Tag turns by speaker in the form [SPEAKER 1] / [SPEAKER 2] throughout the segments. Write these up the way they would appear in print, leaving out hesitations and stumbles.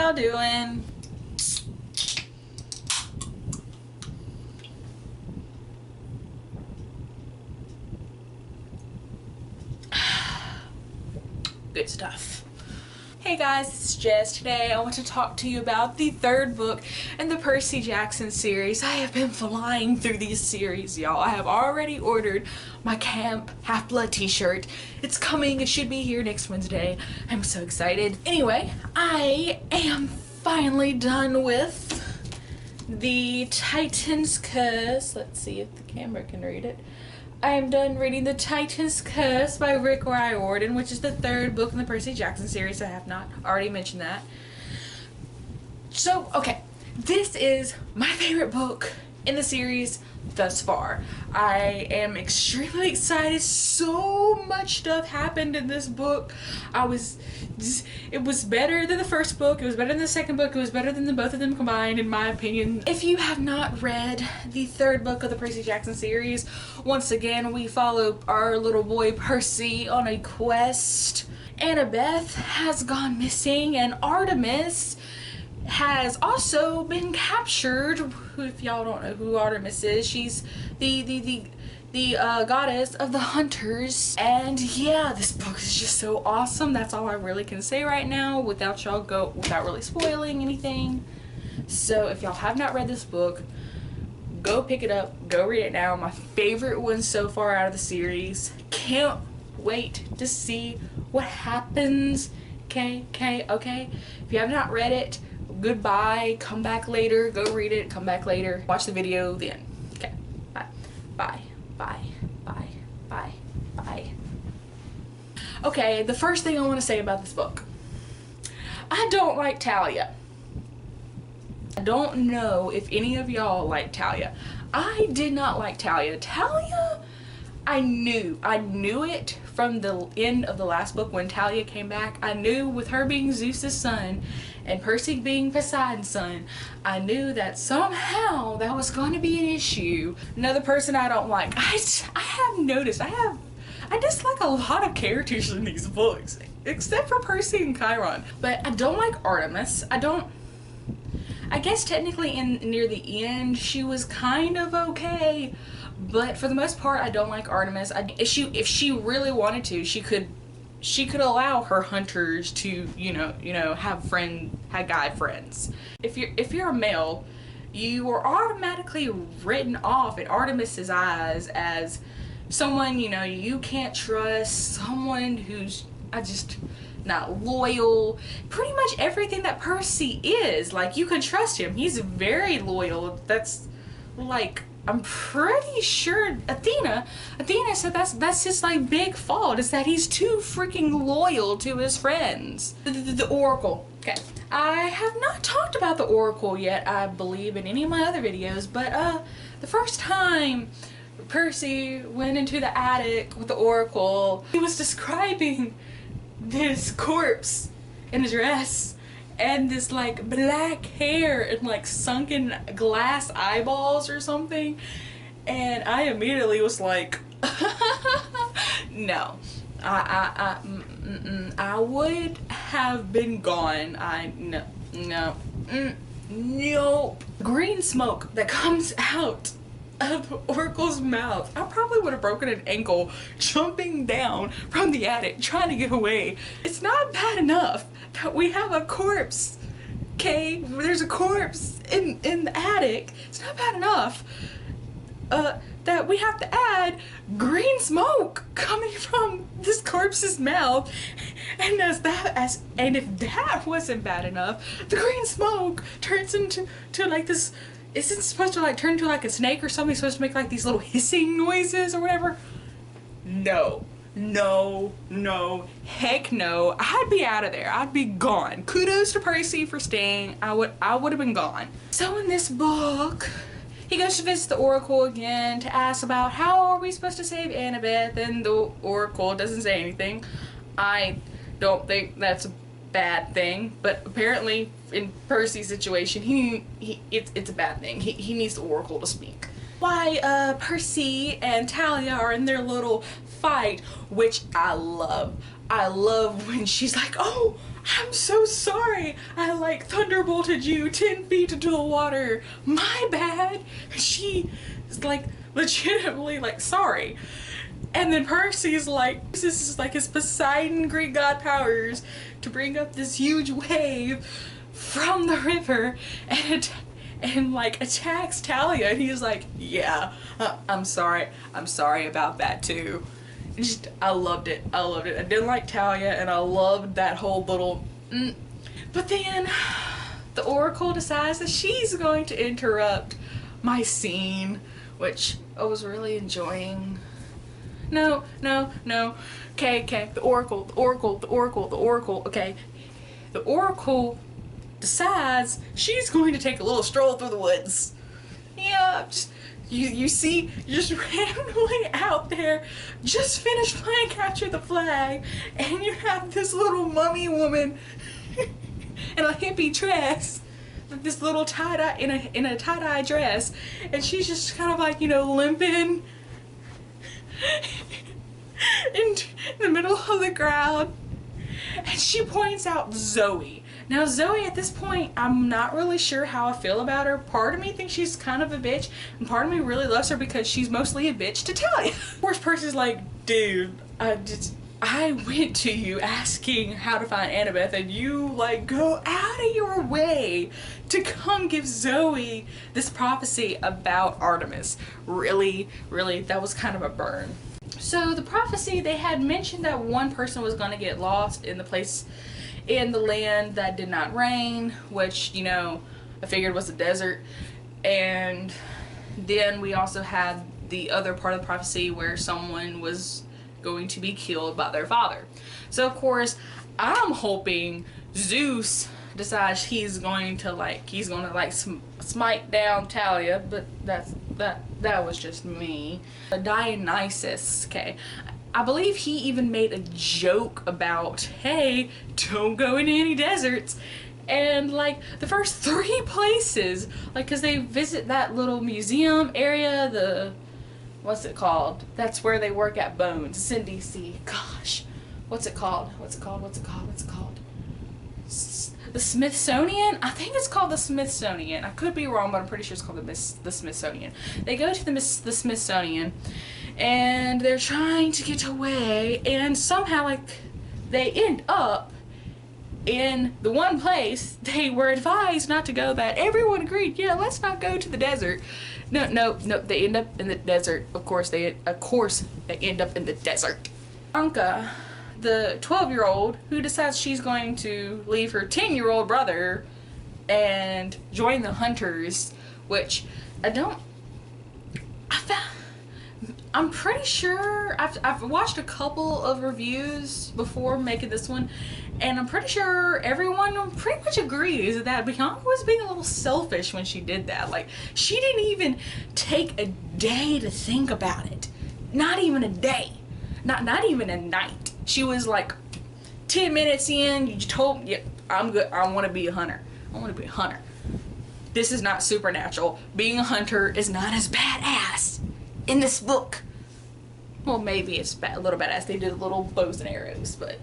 [SPEAKER 1] y'all doing? Good stuff. Hey guys, it's Jess. Today I want to talk to you about the third book in the Percy Jackson series. I have been flying through these series, y'all. I have already ordered my Camp Half-Blood t-shirt. It's coming. It should be here next Wednesday. I'm so excited. Anyway, I am finally done with the Titan's Curse. Let's see if the camera can read it. I am done reading The Titan's Curse by Rick Riordan, which is the third book in the Percy Jackson series. I have not already mentioned that. So, okay, this is my favorite book in the series thus far. I am extremely excited. So much stuff happened in this book. It was better than the first book. It was better than the second book. It was better than both of them combined, in my opinion. If you have not read the third book of the Percy Jackson series, once again, we follow our little boy Percy on a quest. Annabeth has gone missing, and Artemis has also been captured. If y'all don't know who Artemis is, she's the goddess of the hunters. And yeah, this book is just so awesome. That's all I really can say right now without really spoiling anything. So if y'all have not read this book, go pick it up, go read it now. My favorite one so far out of the series. Can't wait to see what happens. Okay. If you have not read it, goodbye. Come back later. Go read it. Come back later. Watch the video then. Okay. Bye. Okay, the first thing I want to say about this book. I don't like Talia. I don't know if any of y'all like Talia. I did not like Talia. Talia, I knew it from the end of the last book when Talia came back. I knew with her being Zeus's son and Percy being Poseidon's son, I knew that somehow that was going to be an issue. Another person I don't like. I have noticed, I dislike a lot of characters in these books, except for Percy and Chiron. But I don't like Artemis. I guess technically near the end, she was kind of okay. But for the most part, I don't like Artemis. If she really wanted to, she could allow her hunters to, have guy friends. If you're a male, you are automatically written off in Artemis's eyes as someone, you can't trust, someone who's just not loyal. Pretty much everything that Percy is, like, you can trust him. He's very loyal. That's like, I'm pretty sure Athena said that's his like big fault, is that he's too freaking loyal to his friends. The Oracle. Okay. I have not talked about the Oracle yet, I believe, in any of my other videos, but the first time Percy went into the attic with the Oracle, he was describing this corpse in a dress and this like black hair and like sunken glass eyeballs or something, and I immediately was like no, I would have been gone. Nope. Green smoke that comes out of Oracle's mouth. I probably would have broken an ankle jumping down from the attic trying to get away. It's not bad enough that we have a corpse, okay? There's a corpse in the attic. It's not bad enough that we have to add green smoke coming from this corpse's mouth. And if that wasn't bad enough, the green smoke turns into like this. Isn't supposed to like turn into like a snake or something? It's supposed to make like these little hissing noises or whatever? No, heck no. I'd be out of there. I'd be gone. Kudos to Percy for staying. I would have been gone. So in this book, he goes to visit the Oracle again to ask about how are we supposed to save Annabeth, and the Oracle doesn't say anything. I don't think that's a bad thing, but apparently in Percy's situation, it's a bad thing. He needs the Oracle to speak. Why Percy and Talia are in their little fight, which I love. I love when she's like, oh, I'm so sorry. I like thunderbolted you 10 feet into the water. My bad. She is like legitimately like sorry. And then Percy's like, this is like his Poseidon Greek god powers to bring up this huge wave from the river and like attacks Talia, and he's like, yeah, I'm sorry about that too. Just, I loved it. I didn't like Talia, and I loved that whole little But then the Oracle decides that she's going to interrupt my scene, which I was really enjoying. No. Okay, the Oracle, okay. The Oracle decides she's going to take a little stroll through the woods. Yeah, you see, just randomly out there, just finished playing Capture the Flag, and you have this little mummy woman in a hippie dress, this little tie-dye, in a tie-dye dress, and she's just kind of like, you know, limping in the middle of the crowd, and she points out Zoe. Now Zoe, at this point, I'm not really sure how I feel about her. Part of me thinks she's kind of a bitch, and part of me really loves her because she's mostly a bitch to Talia. Of course, Percy's like, dude, I went to you asking how to find Annabeth, and you like go out of your way to come give Zoe this prophecy about Artemis. Really, that was kind of a burn. So the prophecy, they had mentioned that one person was going to get lost in the land that did not rain, which, you know, I figured was a desert. And then we also had the other part of the prophecy where someone was going to be killed by their father. So of course, I'm hoping Zeus decides he's going to smite down Talia, but that was just me. Dionysus, okay. I believe he even made a joke about, hey, don't go into any deserts. And like the first 3 places, like, cause they visit that little museum area, what's it called? That's where they work at Bones. It's in DC. Gosh, what's it called? The Smithsonian? I think it's called the Smithsonian. I could be wrong, but I'm pretty sure it's called the Smithsonian. They go to the Smithsonian, and they're trying to get away, and somehow, like, they end up in the one place they were advised not to go, that everyone agreed, yeah, let's not go to the desert. No, they end up in the desert. Of course they end up in the desert. Anka, the 12-year-old, who decides she's going to leave her 10-year-old brother and join the hunters, which I'm pretty sure I've watched a couple of reviews before making this one, and I'm pretty sure everyone pretty much agrees that Bianca was being a little selfish when she did that. Like, she didn't even take a day to think about it. Not even a day. Not even a night. She was like 10 minutes in, you told me, yep, I'm good. I want to be a hunter. This is not supernatural. Being a hunter is not as badass in this book. Well, maybe it's a little badass. They did little bows and arrows, but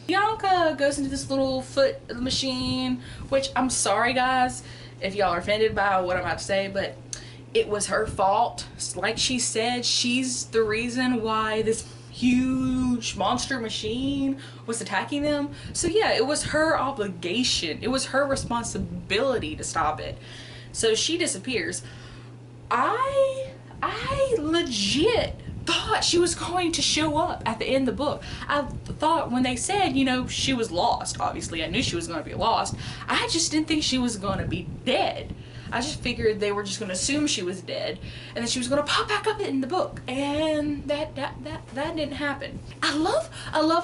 [SPEAKER 1] Bianca goes into this little foot machine, which I'm sorry guys if y'all are offended by what I'm about to say, but it was her fault. Like she said, she's the reason why this huge monster machine was attacking them. So yeah, it was her obligation. It was her responsibility to stop it. So she disappears. I legit thought she was going to show up at the end of the book. I thought when they said, you know, she was lost, obviously I knew she was going to be lost. I just didn't think she was going to be dead. I just figured they were just going to assume she was dead, and then she was going to pop back up in the book, and that didn't happen. I love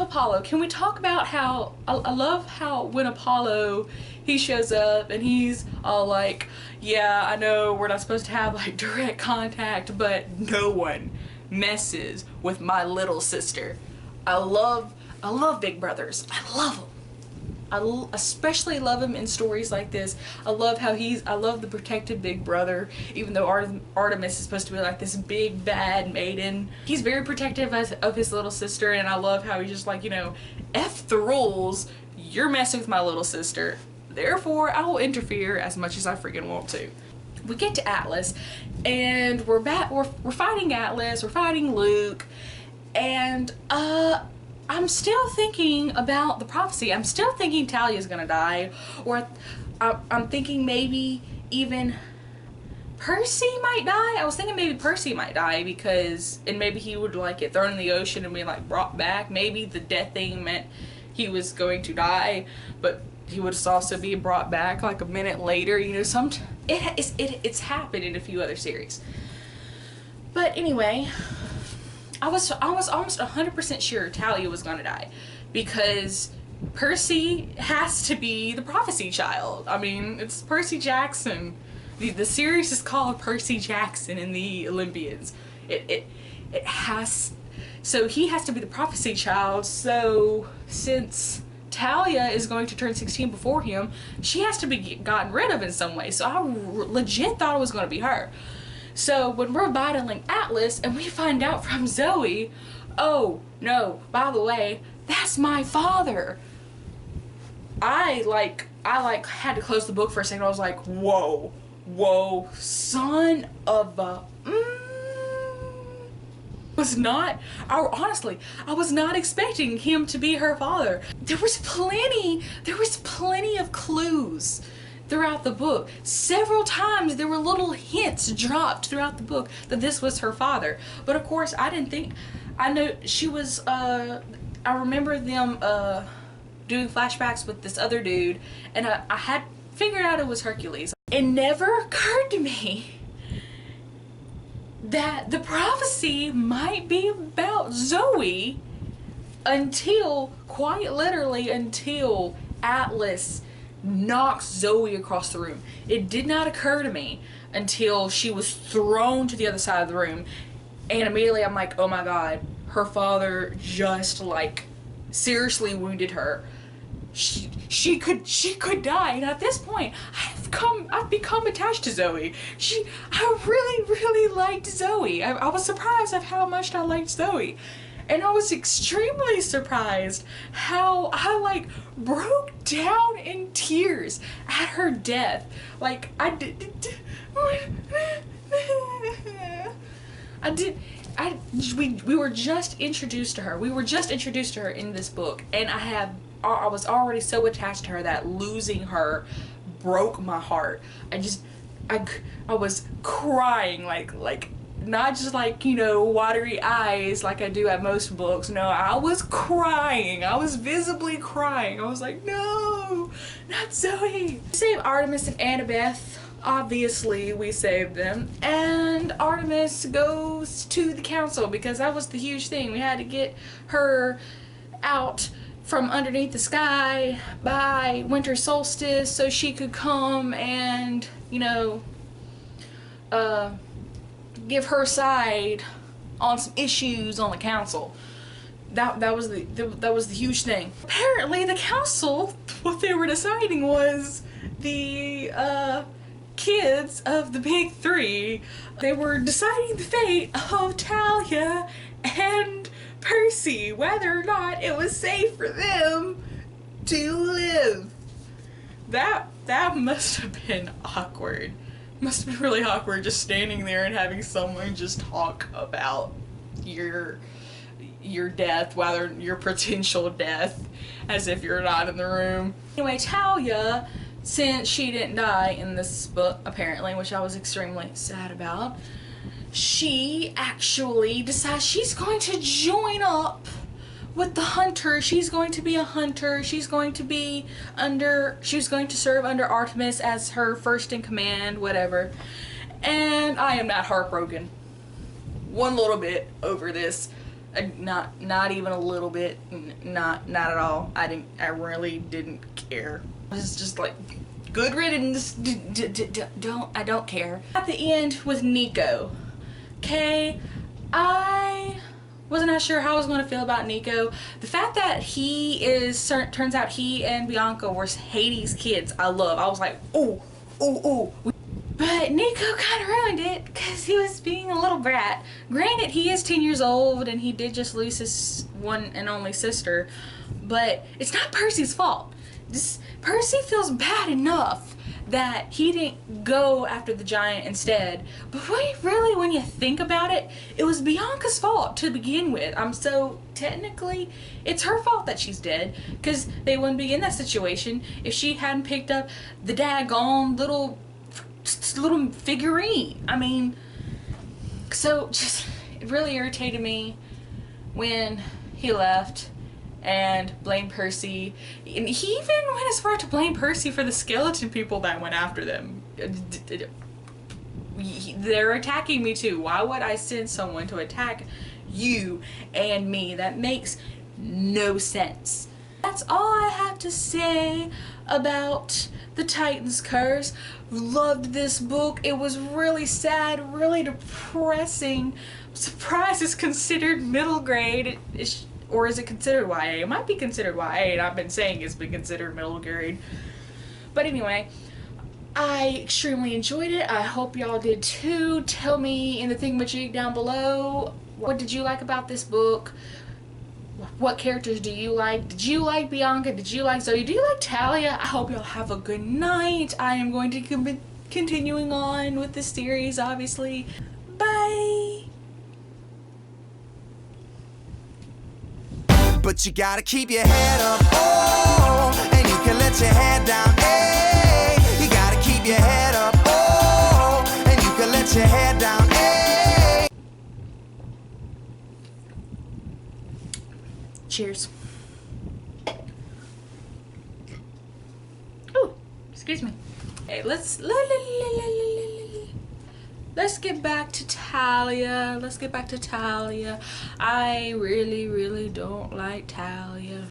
[SPEAKER 1] Apollo. Can we talk about how I love how when Apollo, he shows up and he's all like, yeah, I know we're not supposed to have like direct contact, but no one messes with my little sister. I love big brothers. I love them. especially love him in stories like this. I love how I love the protective big brother, even though Artemis is supposed to be like this big bad maiden. He's very protective of his little sister, and I love how he's just like, you know, F the rules, you're messing with my little sister, therefore I will interfere as much as I freaking want to. We get to Atlas, and we're fighting Atlas, we're fighting Luke, and I'm still thinking about the prophecy. I'm still thinking Talia's gonna die, or I'm thinking maybe even Percy might die. I was thinking maybe Percy might die and maybe he would like get thrown in the ocean and be like brought back. Maybe the death thing meant he was going to die, but he would also be brought back like a minute later. You know, it's happened in a few other series. But anyway, I was almost 100% sure Talia was gonna die, because Percy has to be the prophecy child. I mean, it's Percy Jackson. The series is called Percy Jackson in the Olympians. It has, so he has to be the prophecy child. So since Talia is going to turn 16 before him, she has to be gotten rid of in some way. So I legit thought it was going to be her. So when we're battling Atlas and we find out from Zoe, oh no, by the way, that's my father. I had to close the book for a second. I was like, whoa, son of a honestly, I was not expecting him to be her father. There was plenty of clues throughout the book. Several times there were little hints dropped throughout the book that this was her father. But of course, I know she was, I remember them doing flashbacks with this other dude, and I had figured out it was Hercules. It never occurred to me that the prophecy might be about Zoe until, quite literally, until Atlas knocks Zoe across the room. It did not occur to me until she was thrown to the other side of the room, and immediately I'm like, oh my god, her father just like seriously wounded her. She could die, and at this point I've become attached to Zoe. I really liked Zoe. I was surprised at how much I liked Zoe. And I was extremely surprised how I like broke down in tears at her death. Like we were just introduced to her. We were just introduced to her in this book, and I was already so attached to her that losing her broke my heart. I was crying like not just like, you know, watery eyes like I do at most books. No, I was crying. I was visibly crying. I was like, no, not Zoe. We saved Artemis and Annabeth. Obviously, we saved them. And Artemis goes to the council because that was the huge thing. We had to get her out from underneath the sky by winter solstice so she could come and, you know, give her side on some issues on the council. That was the huge thing. Apparently the council, what they were deciding was the kids of the big three. They were deciding the fate of Talia and Percy, whether or not it was safe for them to live. That must have been awkward. Must have been really awkward just standing there and having someone just talk about your death, whether your potential death, as if you're not in the room. Anyway, Talia, since she didn't die in this book apparently, which I was extremely sad about, she actually decides she's going to join up with the hunter. She's going to be a hunter. She's going to serve under Artemis as her first in command, whatever. And I am not heartbroken one little bit over this. Not even a little bit. Not at all. I really didn't care. I was just like, good riddance. I don't care. At the end with Nico. Okay, I Wasn't not sure how I was going to feel about Nico. The fact that turns out he and Bianca were Hades' kids, I love. I was like, ooh, ooh, ooh. But Nico kind of ruined it because he was being a little brat. Granted, he is 10 years old and he did just lose his one and only sister, but it's not Percy's fault. Percy feels bad enough that he didn't go after the giant instead. But really, when you think about it, it was Bianca's fault to begin with. So technically, it's her fault that she's dead, because they wouldn't be in that situation if she hadn't picked up the daggone little figurine. I mean, so just, it really irritated me when he left and blamed Percy. And he even went as far to blame Percy for the skeleton people that went after them. They're attacking me too. Why would I send someone to attack you and me? That makes no sense. That's all I have to say about the Titan's Curse. Loved this book. It was really sad, really depressing. I'm surprised it's considered middle grade. Or is it considered YA? It might be considered YA, and I've been saying it's been considered middle grade. But anyway, I extremely enjoyed it. I hope y'all did too. Tell me in the thingamajig down below, what did you like about this book? What characters do you like? Did you like Bianca? Did you like Zoe? Do you like Talia? I hope y'all have a good night. I am going to be continuing on with this series, obviously. Bye!
[SPEAKER 2] But you gotta keep your head up, oh, and you can let your head down, hey. You gotta keep your head up, oh, and you can let your head down, hey.
[SPEAKER 1] Cheers. Oh, excuse me. Hey, let's get back to Talia. I really don't like Talia.